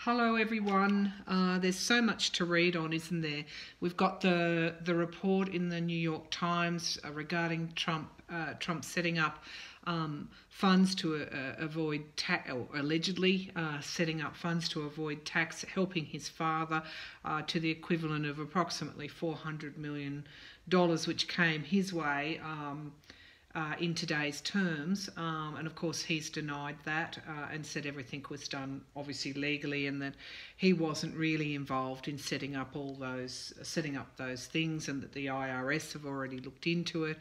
Hello everyone. There's so much to read on, isn't there? We've got the report in the New York Times regarding Trump setting up funds to avoid tax, or allegedly setting up funds to avoid tax, helping his father to the equivalent of approximately $400 million, which came his way in today's terms, and of course he's denied that and said everything was done obviously legally, and that he wasn't really involved in setting up those things, and that the IRS have already looked into it.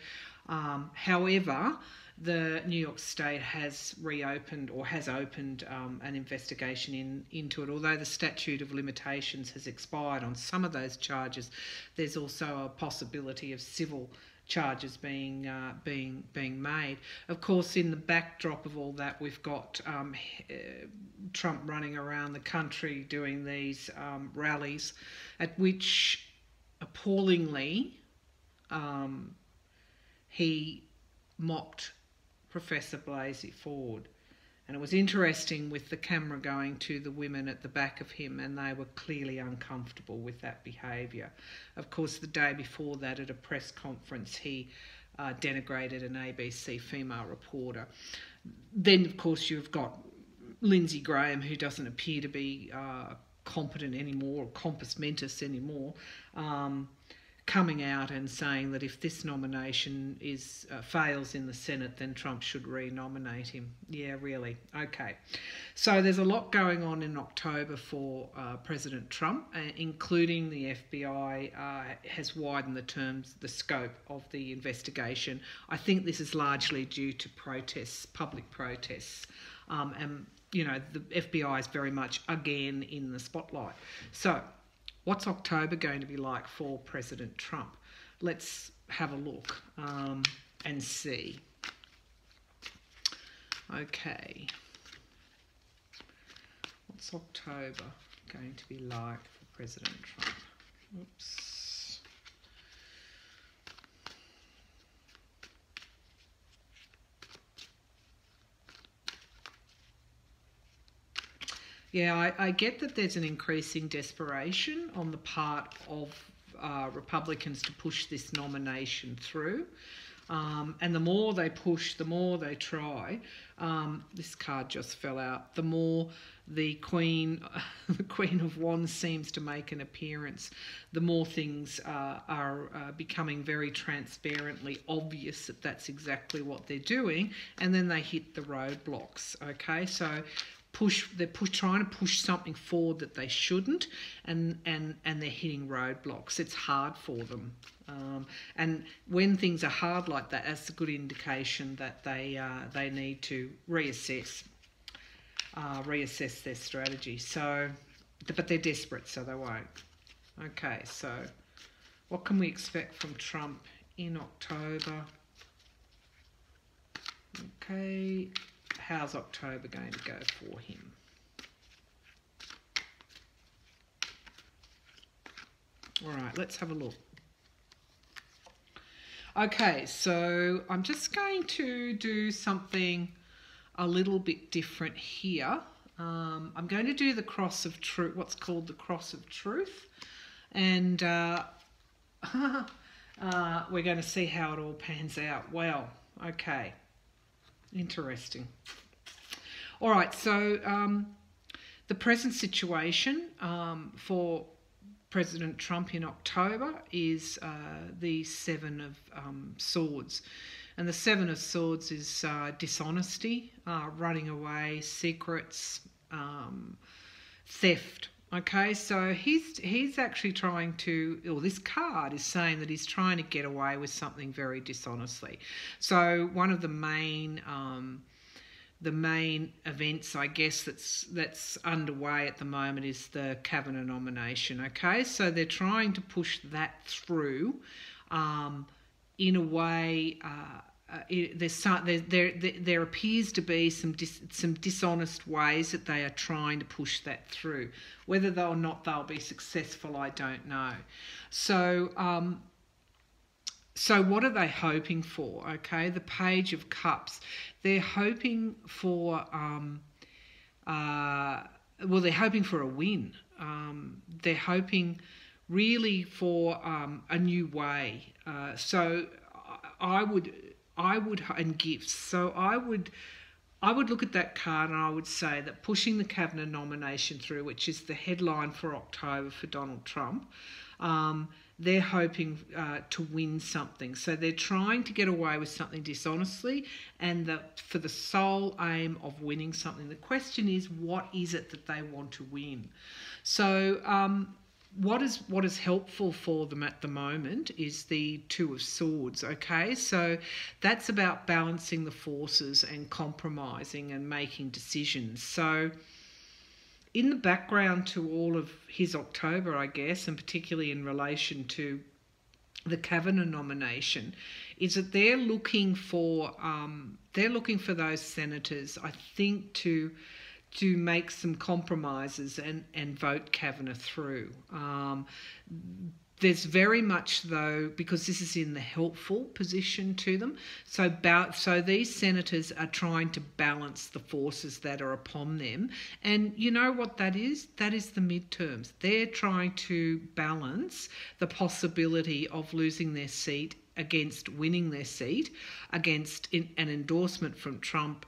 However, the New York State has reopened or has opened an investigation into it. Although the statute of limitations has expired on some of those charges, there's also a possibility of civil charges being made. Of course, in the backdrop of all that, we've got Trump running around the country doing these rallies, at which appallingly he mocked Professor Blasey Ford. And it was interesting with the camera going to the women at the back of him, and they were clearly uncomfortable with that behaviour. Of course, the day before that at a press conference, he denigrated an ABC female reporter. Then, of course, you've got Lindsey Graham, who doesn't appear to be competent anymore, or compos mentis anymore, coming out and saying that if this nomination fails in the Senate, then Trump should re-nominate him. Yeah, really. Okay. So there's a lot going on in October for President Trump, including the FBI has widened the scope of the investigation. I think this is largely due to protests, public protests, and you know, the FBI is very much again in the spotlight. So what's October going to be like for President Trump? Let's have a look and see. Okay. What's October going to be like for President Trump? Oops. Yeah, I get that there's an increasing desperation on the part of Republicans to push this nomination through. And the more they push, the more they try. This card just fell out. The more the Queen of Wands seems to make an appearance, the more things are becoming very transparently obvious that that's exactly what they're doing, and then they hit the roadblocks. Okay, so they're trying to push something forward that they shouldn't, and they're hitting roadblocks. It's hard for them, and when things are hard like that, that's a good indication that they need to reassess their strategy. So, but they're desperate, so they won't. Okay, so what can we expect from Trump in October? Okay. How's October going to go for him? All right, let's have a look. Okay, so I'm just going to do something a little bit different here. I'm going to do the cross of truth, what's called the cross of truth, and we're going to see how it all pans out. Well, okay. Interesting. All right, so the present situation for President Trump in October is the Seven of Swords. And the Seven of Swords is dishonesty, running away, secrets, theft. Okay, so he's actually trying to, or this card is saying that he's trying to get away with something very dishonestly. So one of the main events, I guess, that's underway at the moment is the Kavanaugh nomination. Okay, so they're trying to push that through in a way. There appears to be some dishonest ways that they are trying to push that through. Whether or not they'll be successful, I don't know. So what are they hoping for? Okay, the Page of Cups. They're hoping for well, they're hoping for a win. They're hoping really for a new way. So I would, and gifts. So I would look at that card and I would say that pushing the Kavanagh nomination through, which is the headline for October for Donald Trump, they're hoping to win something. So they're trying to get away with something dishonestly and for the sole aim of winning something. The question is, what is it that they want to win? So what is helpful for them at the moment is the Two of Swords, okay? So that's about balancing the forces and compromising and making decisions. So in the background to all of his October, I guess, and particularly in relation to the Kavanagh nomination, is that they're looking for those senators, I think, to make some compromises and vote Kavanagh through. There's very much, though, because this is in the helpful position to them, so these senators are trying to balance the forces that are upon them. And you know what that is? That is the midterms. They're trying to balance the possibility of losing their seat against winning their seat, against an endorsement from Trump,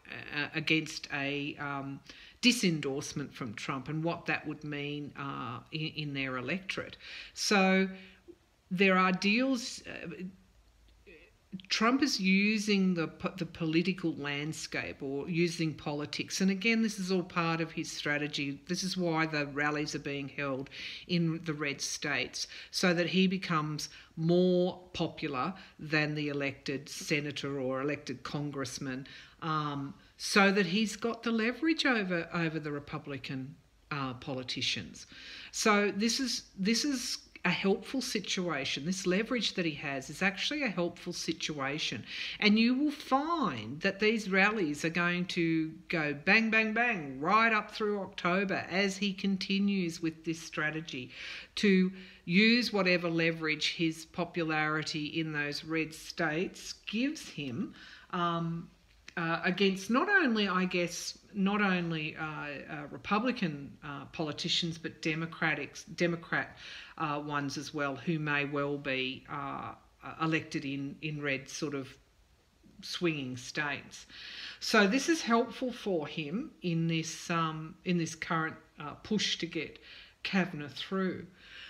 against a disendorsement from Trump, and what that would mean in their electorate. So there are deals. Trump is using the political landscape, or using politics. And again, this is all part of his strategy. This is why the rallies are being held in the red states, so that he becomes more popular than the elected senator or elected congressman, so that he's got the leverage over the Republican politicians. So this is a helpful situation. This leverage that he has is actually a helpful situation. And you will find that these rallies are going to go bang, bang, bang right up through October as he continues with this strategy to use whatever leverage his popularity in those red states gives him against not only Republican politicians, but Democrat ones as well, who may well be elected in red sort of swinging states. So this is helpful for him in this current push to get Kavanagh through.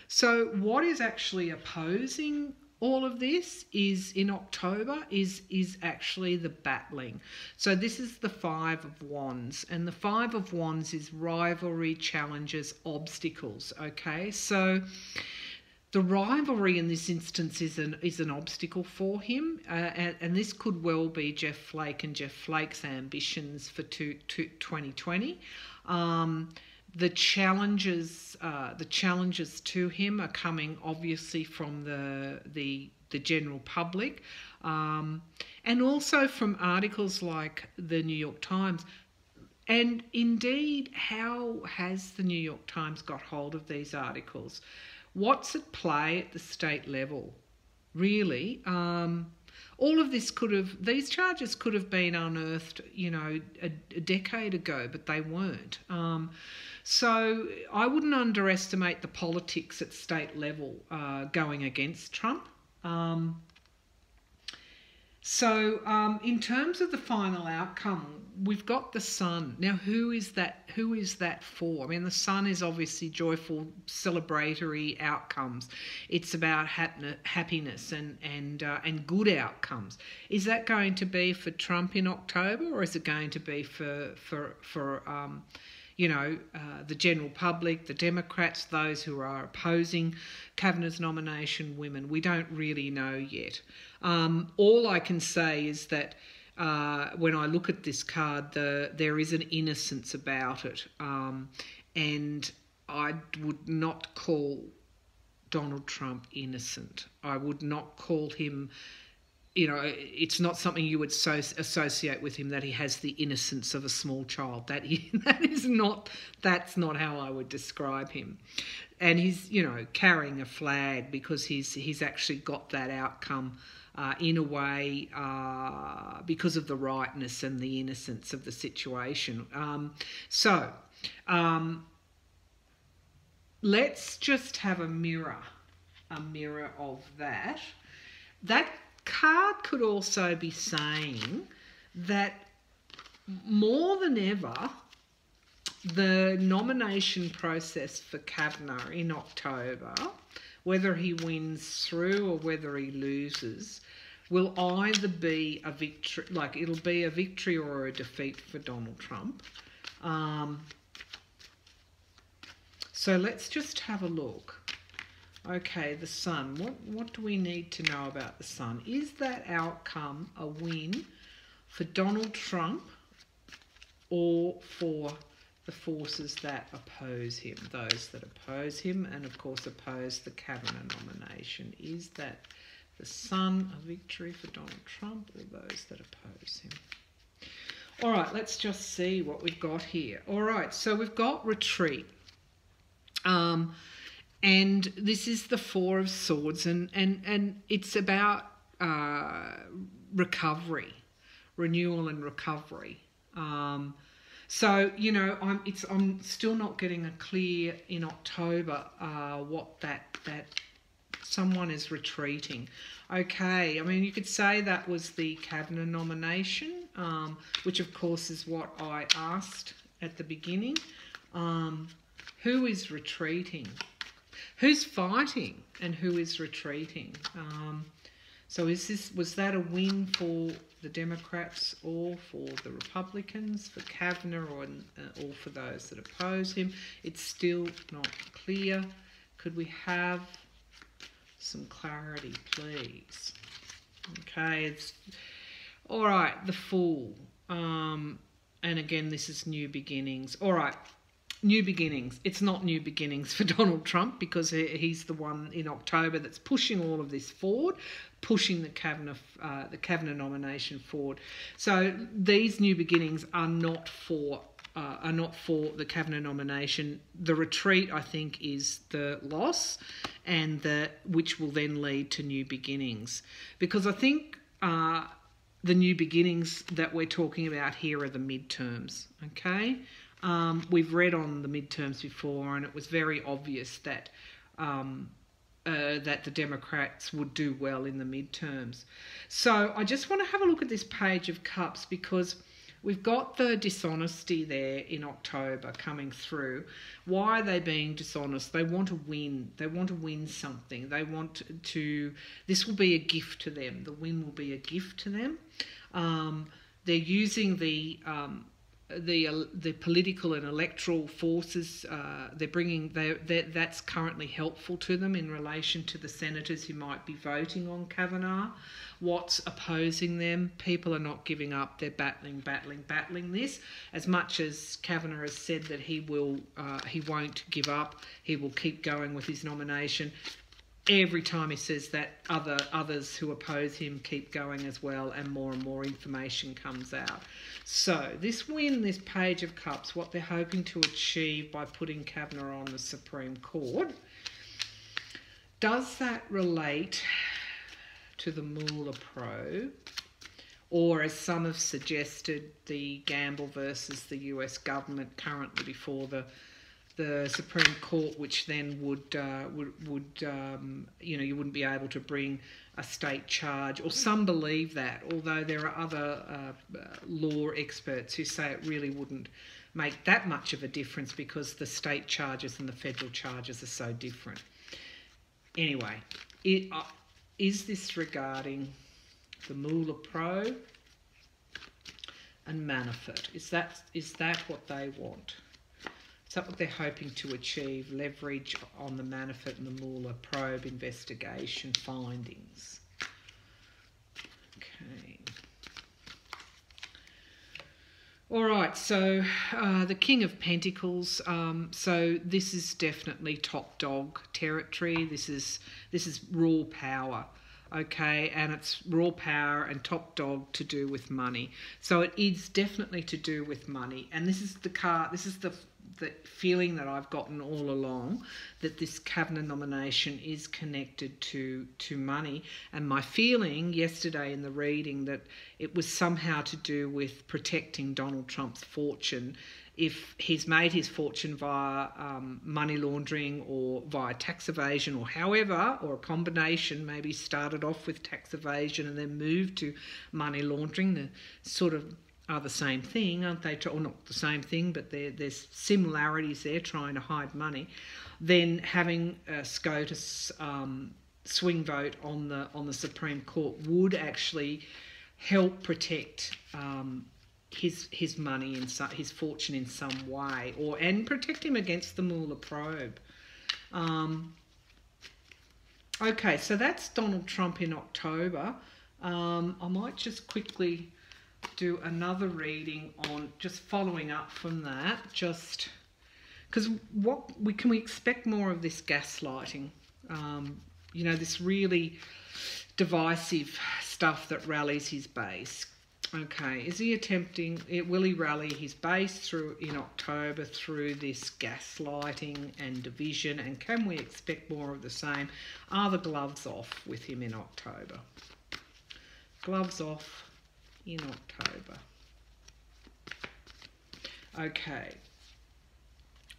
So what is actually opposing all of this is in October is actually the battling. So this is the Five of Wands, and the Five of Wands is rivalry, challenges, obstacles. Okay, so the rivalry in this instance is an obstacle for him, and this could well be Jeff Flake and Jeff Flake's ambitions for 2020. The challenges to him are coming obviously from the general public, and also from articles like the New York Times. And indeed, how has the New York Times got hold of these articles? What's at play at the state level? Really, all of this these charges could have been unearthed, a decade ago, but they weren't. So I wouldn't underestimate the politics at state level going against Trump. In terms of the final outcome, we've got the Sun. Now, who is that for? I mean, the Sun is obviously joyful, celebratory outcomes. It's about happiness and good outcomes. Is that going to be for Trump in October, or is it going to be for the general public, the Democrats, those who are opposing Kavanagh's nomination, women? We don't really know yet. All I can say is that when I look at this card, there is an innocence about it, and I would not call Donald Trump innocent. I would not call him, it's not something you would associate with him, that he has the innocence of a small child. That's not how I would describe him. And he's, carrying a flag because he's actually got that outcome in a way because of the rightness and the innocence of the situation. So Let's just have a mirror of that. That card could also be saying that more than ever, the nomination process for Kavanagh in October, whether he wins through or whether he loses, will either be a victory, like it'll be a victory or a defeat for Donald Trump. So let's just have a look. Okay, the Sun. What do we need to know about the Sun? Is that outcome a win for Donald Trump or for the forces that oppose him, those that oppose him and of course oppose the Kavanagh nomination? Is that the Sun a victory for Donald Trump or those that oppose him? All right, let's just see what we've got here. All right, so we've got retreat. And this is the Four of Swords, and it's about recovery, renewal and recovery. So, you know, I'm still not getting a clear in October what that someone is retreating. Okay, I mean, you could say that was the Kavanagh nomination, which of course is what I asked at the beginning. Who is retreating? Who's fighting and who is retreating? So was that a win for the Democrats or for the Republicans, for Kavanagh or for those that oppose him? It's still not clear. Could we have some clarity, please? Okay, it's all right. The Fool, and again, this is new beginnings. All right. New beginnings. It's not new beginnings for Donald Trump because he's the one in October that's pushing all of this forward, pushing the Kavanagh nomination forward. So these new beginnings are not for the Kavanagh nomination. The retreat, I think, is the loss, and which will then lead to new beginnings. Because I think the new beginnings that we're talking about here are the midterms. Okay. We've read on the midterms before, and it was very obvious that that the Democrats would do well in the midterms. So I just want to have a look at this Page of Cups because we've got the dishonesty there in October coming through. Why are they being dishonest? They want to win. They want to win something. They want to... This will be a gift to them. The win will be a gift to them. They're using the political and electoral forces. They're bringing that's currently helpful to them in relation to the senators who might be voting on Kavanagh. What's opposing them? People are not giving up. They're battling this. As much as Kavanagh has said that he won't give up. He will keep going with his nomination. Every time he says that, others who oppose him keep going as well, and more information comes out. So this win, this Page of Cups, what they're hoping to achieve by putting Kavanagh on the Supreme Court, does that relate to the Mueller probe, or as some have suggested, the Gamble versus the US government currently before the Supreme Court, which then would you know, you wouldn't be able to bring a state charge, or some believe that, although there are other law experts who say it really wouldn't make that much of a difference because the state charges and the federal charges are so different. Anyway, is this regarding the Mueller probe and Manafort? Is that what they want? Is that what they're hoping to achieve? Leverage on the Manafort and the Mueller probe investigation findings. Okay. All right, so the King of Pentacles. So this is definitely top dog territory. This is raw power. Okay, and it's raw power and top dog to do with money. So it is definitely to do with money. And this is the card. This is the feeling that I've gotten all along, that this Kavanagh nomination is connected to money. And my feeling yesterday in the reading that it was somehow to do with protecting Donald Trump's fortune if he's made his fortune via money laundering or via tax evasion or however, or a combination, maybe started off with tax evasion and then moved to money laundering, the sort of are the same thing, aren't they? Or not the same thing, but there's similarities there, trying to hide money. Then having a SCOTUS swing vote on the Supreme Court would actually help protect his money and his fortune in some way, and protect him against the Mueller probe. Okay, so that's Donald Trump in October. I might just quickly do another reading on just following up from that, just because can we expect more of this gaslighting? You know, this really divisive stuff that rallies his base. Okay, is he will he rally his base in October through this gaslighting and division, and can we expect more of the same? Are the gloves off with him in October? Gloves off in October. Okay.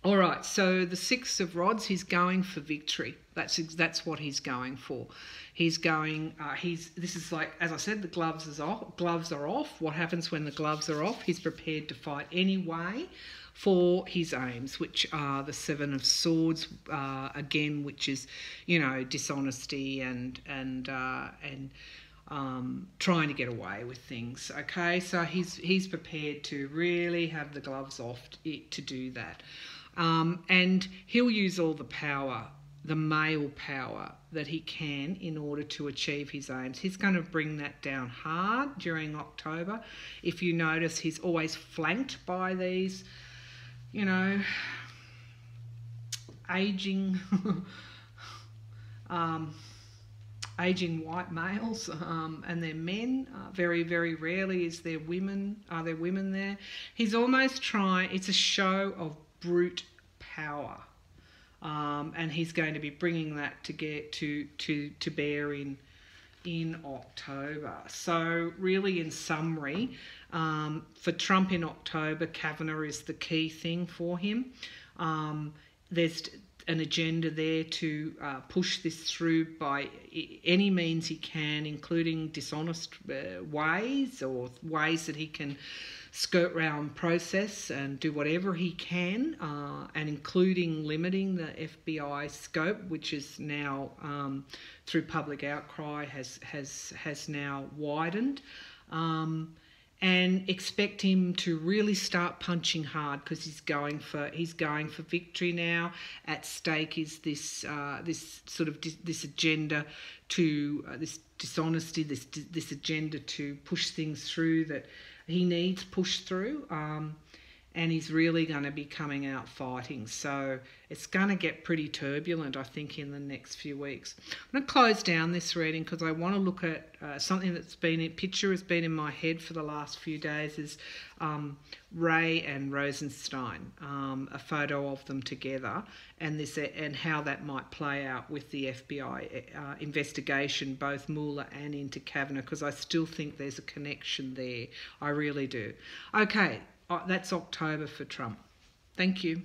All right, so the Six of Rods, he's going for victory. That's what he's going for. He's going. This is like, as I said, the gloves are off. What happens when the gloves are off? He's prepared to fight anyway for his aims, which are the Seven of Swords again, which is, you know, dishonesty and trying to get away with things. Okay, so he's prepared to really have the gloves off to do that. And he'll use all the power, the male power that he can in order to achieve his aims. He's going to bring that down hard during October. If you notice, he's always flanked by these, you know, aging white males, and they're men. Very, very rarely are there women there. He's almost trying. It's a show of brute power, and he's going to be bringing that to bear in October. So really, in summary, for Trump in October, Kavanaugh is the key thing for him. There's an agenda there to push this through by any means he can, including dishonest ways or ways that he can skirt round process and do whatever he can, and including limiting the FBI scope, which is now through public outcry has now widened. And expect him to really start punching hard, because he's going for victory now. At stake is this this agenda to this dishonesty, this agenda to push things through that he needs pushed through. And he's really going to be coming out fighting. So it's going to get pretty turbulent, I think, in the next few weeks. I'm going to close down this reading because I want to look at something that's picture has been in my head for the last few days, is Ray and Rosenstein, a photo of them together, and how that might play out with the FBI investigation, both Mueller and into Kavanaugh, because I still think there's a connection there. I really do. Okay. That's October for Trump. Thank you.